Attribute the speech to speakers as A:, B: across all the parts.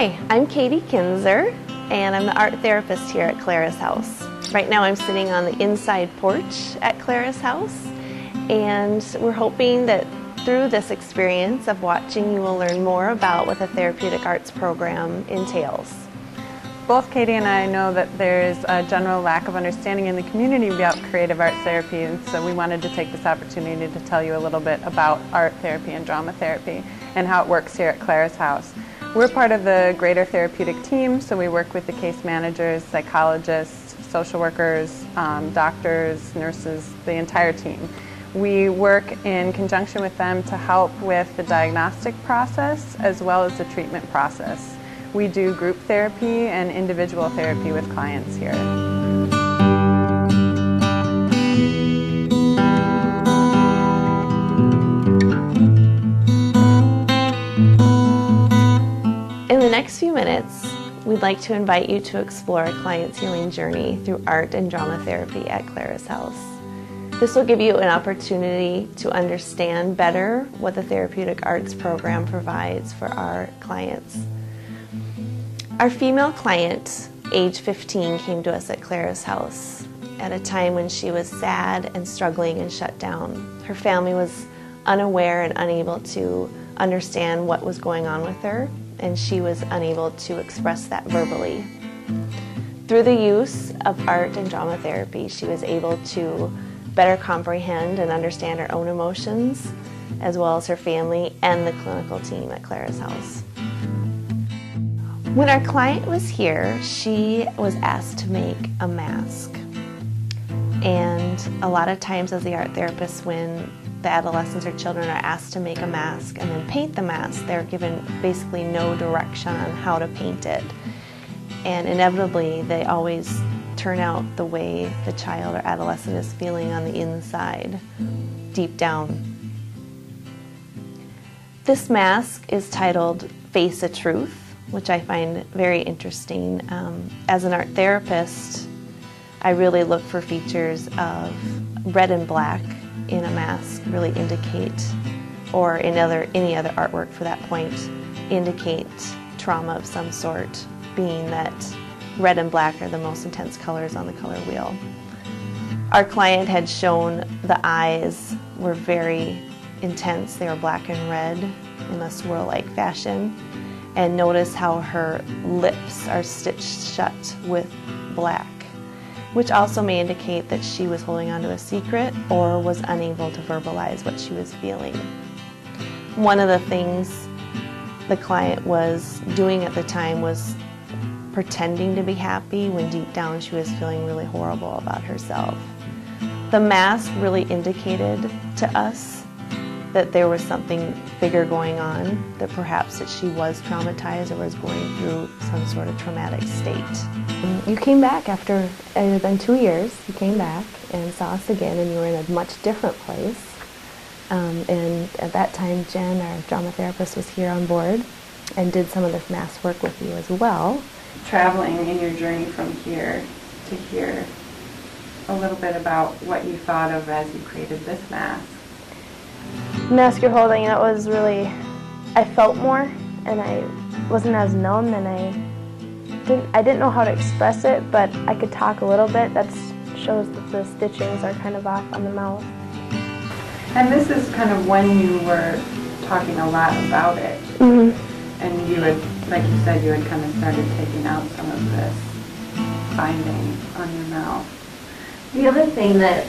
A: Hi, I'm Katie Kinzer, and I'm the art therapist here at Claras House. Right now I'm sitting on the inside porch at Claras House, and we're hoping that through this experience of watching, you will learn more about what the therapeutic arts program entails.
B: Both Katie and I know that there's a general lack of understanding in the community about creative art therapy, and so we wanted to take this opportunity to tell you a little bit about art therapy and drama therapy and how it works here at Claras House. We're part of the greater therapeutic team, so we work with the case managers, psychologists, social workers, doctors, nurses, the entire team. We work in conjunction with them to help with the diagnostic process as well as the treatment process. We do group therapy and individual therapy with clients here.
A: In the next few minutes, we'd like to invite you to explore a client's healing journey through art and drama therapy at Claras House. This will give you an opportunity to understand better what the therapeutic arts program provides for our clients. Our female client, age 15, came to us at Claras House at a time when she was sad and struggling and shut down. Her family was unaware and unable to understand what was going on with her, and she was unable to express that verbally. Through the use of art and drama therapy, she was able to better comprehend and understand her own emotions, as well as her family and the clinical team at Claras House. When our client was here, she was asked to make a mask. And a lot of times as the art therapist, when the adolescents or children are asked to make a mask and then paint the mask, they're given basically no direction on how to paint it. And inevitably, they always turn out the way the child or adolescent is feeling on the inside, deep down. This mask is titled Face a Truth, which I find very interesting. As an art therapist, I really look for features of red and black in a mask really indicate, or in any other artwork for that point, indicate trauma of some sort, being that red and black are the most intense colors on the color wheel. Our client had shown the eyes were very intense. They were black and red in a swirl-like fashion. And notice how her lips are stitched shut with black, which also may indicate that she was holding on to a secret or was unable to verbalize what she was feeling. One of the things the client was doing at the time was pretending to be happy when deep down she was feeling really horrible about herself. The mask really indicated to us that there was something bigger going on, that perhaps that she was traumatized or was going through some sort of traumatic state. You came back after, it had been 2 years, you came back and saw us again, and you were in a much different place. And at that time, Jen, our drama therapist, was here on board and did some of this mask work with you as well.
B: Traveling in your journey from here to here, a little bit about what you thought of as you created this mask.
C: The mask you're holding, that was really, I felt more, and I wasn't as numb, and I didn't know how to express it, but I could talk a little bit. That shows that the stitchings are kind of off on the mouth.
B: And this is kind of when you were talking a lot about it.
C: Mm-hmm.
B: And you had, like you said, you had kind of started taking out some of this binding on your mouth.
A: The other thing that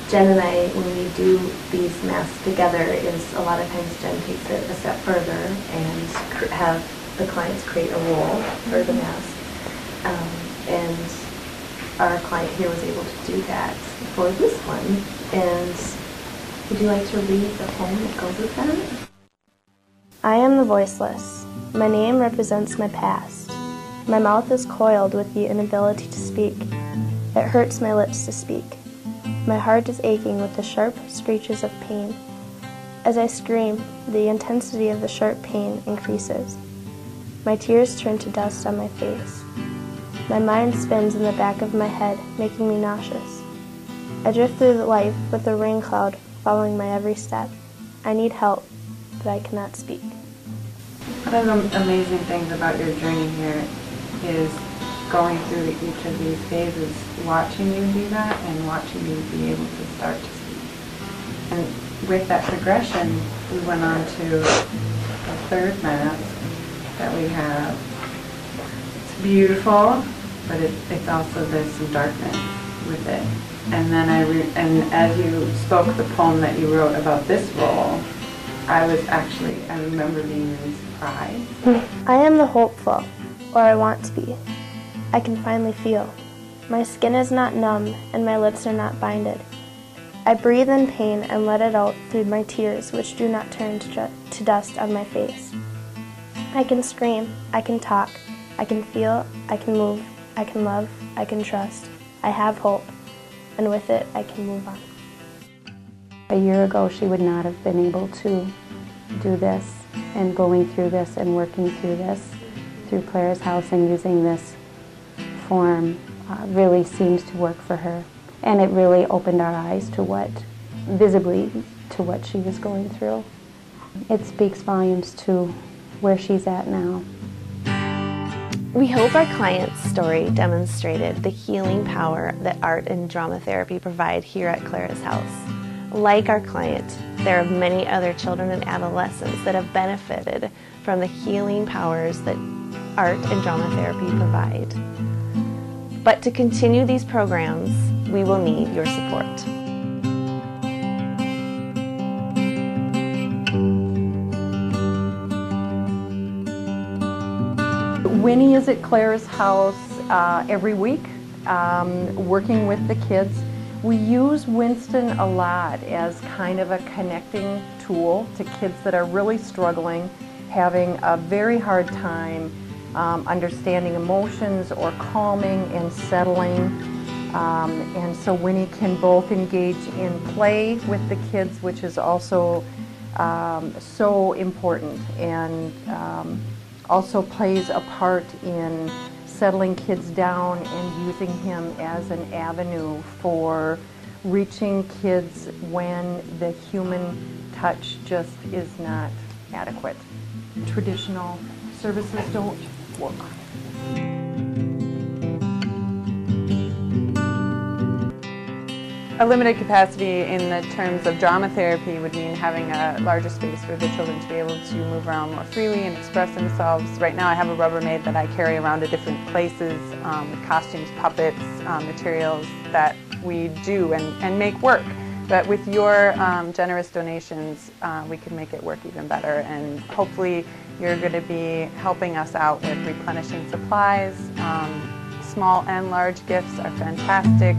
A: Jen and I, when we do these masks together, is a lot of times Jen takes it a step further and have the clients create a role for the mask. And our client here was able to do that for this one. And would you like to read the poem that goes with that?
C: I am the voiceless. My name represents my past. My mouth is coiled with the inability to speak. It hurts my lips to speak. My heart is aching with the sharp screeches of pain. As I scream, the intensity of the sharp pain increases. My tears turn to dust on my face. My mind spins in the back of my head, making me nauseous. I drift through life with a rain cloud following my every step. I need help, but I cannot speak.
B: One of the amazing things about your journey here is going through each of these phases, watching you do that and watching you be able to start to speak. And with that progression, we went on to a third mask that we have. It's beautiful, but it's also, there's some darkness with it. And then and as you spoke the poem that you wrote about this role, I remember being really surprised.
C: I am the hopeful, or I want to be. I can finally feel. My skin is not numb, and my lips are not binded. I breathe in pain and let it out through my tears, which do not turn to dust on my face. I can scream, I can talk, I can feel, I can move, I can love, I can trust. I have hope, and with it, I can move on.
D: A year ago, she would not have been able to do this, and going through this and working through this, through Clara's House and using this form really seems to work for her. And it really opened our eyes to visibly to what she was going through. It speaks volumes to where she's at now.
A: We hope our client's story demonstrated the healing power that art and drama therapy provide here at Clara's House. Like our client, there are many other children and adolescents that have benefited from the healing powers that art and drama therapy provide. But to continue these programs, we will need your support.
E: Winnie is at Clara's House every week, working with the kids. We use Winston a lot as kind of a connecting tool to kids that are really struggling, having a very hard time understanding emotions or calming and settling. And so Winnie can both engage in play with the kids, which is also so important, and also plays a part in settling kids down and using him as an avenue for reaching kids when the human touch just is not adequate. Traditional services don't work.
B: A limited capacity in the terms of drama therapy would mean having a larger space for the children to be able to move around more freely and express themselves. Right now I have a Rubbermaid that I carry around to different places with costumes, puppets, materials that we do and make work. But with your generous donations, we can make it work even better, and hopefully you're going to be helping us out with replenishing supplies. Small and large gifts are fantastic.